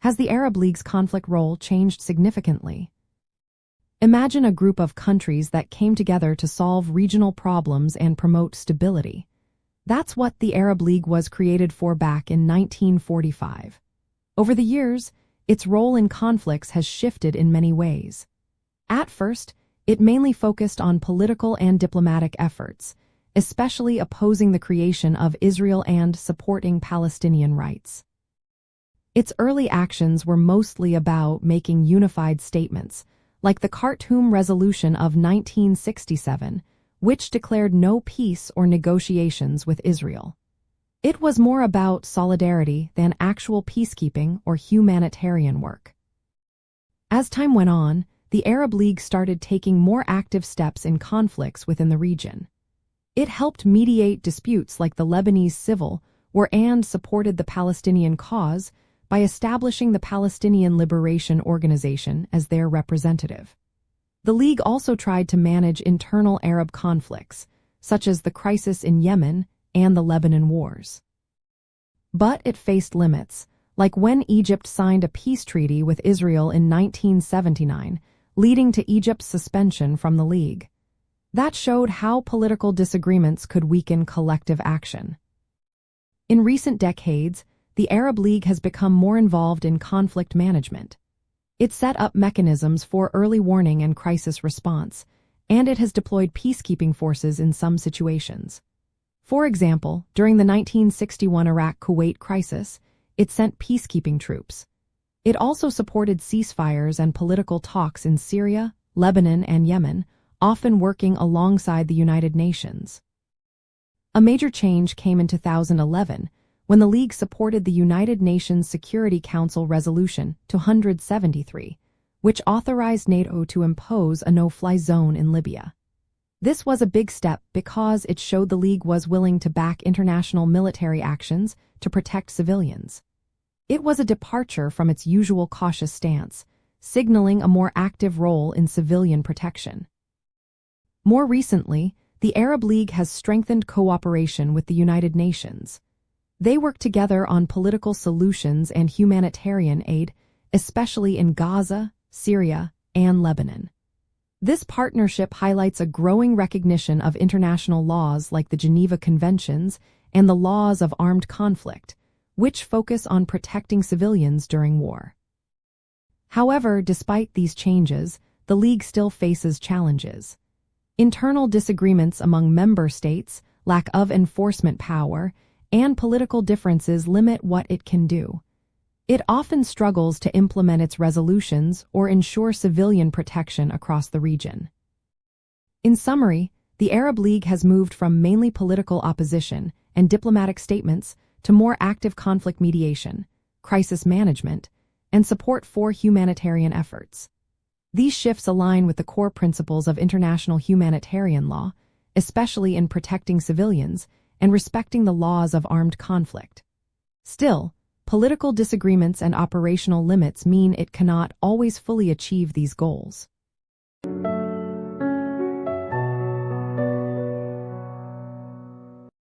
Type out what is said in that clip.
Has the Arab League's conflict role changed significantly? Imagine a group of countries that came together to solve regional problems and promote stability. That's what the Arab League was created for back in 1945. Over the years, its role in conflicts has shifted in many ways. At first, it mainly focused on political and diplomatic efforts, especially opposing the creation of Israel and supporting Palestinian rights. Its early actions were mostly about making unified statements, like the Khartoum Resolution of 1967, which declared no peace or negotiations with Israel. It was more about solidarity than actual peacekeeping or humanitarian work. As time went on, the Arab League started taking more active steps in conflicts within the region. It helped mediate disputes like the Lebanese Civil War and supported the Palestinian cause by establishing the Palestinian Liberation Organization as their representative. The League also tried to manage internal Arab conflicts, such as the crisis in Yemen and the Lebanon wars. But it faced limits, like when Egypt signed a peace treaty with Israel in 1979, leading to Egypt's suspension from the League. That showed how political disagreements could weaken collective action. In recent decades, the Arab League has become more involved in conflict management. It set up mechanisms for early warning and crisis response, and it has deployed peacekeeping forces in some situations. For example, during the 1961 Iraq-Kuwait crisis, it sent peacekeeping troops. It also supported ceasefires and political talks in Syria, Lebanon, and Yemen, often working alongside the United Nations. A major change came in 2011, when the League supported the United Nations Security Council Resolution 273, which authorized NATO to impose a no-fly zone in Libya. This was a big step because it showed the League was willing to back international military actions to protect civilians. It was a departure from its usual cautious stance, signaling a more active role in civilian protection. More recently, the Arab League has strengthened cooperation with the United Nations. They work together on political solutions and humanitarian aid, especially in Gaza, Syria, and Lebanon. This partnership highlights a growing recognition of international laws like the Geneva Conventions and the laws of armed conflict, which focus on protecting civilians during war. However, despite these changes, the League still faces challenges. Internal disagreements among member states, lack of enforcement power, and political differences limit what it can do. It often struggles to implement its resolutions or ensure civilian protection across the region. In summary, the Arab League has moved from mainly political opposition and diplomatic statements to more active conflict mediation, crisis management, and support for humanitarian efforts. These shifts align with the core principles of international humanitarian law, especially in protecting civilians and respecting the laws of armed conflict. Still, political disagreements and operational limits mean it cannot always fully achieve these goals.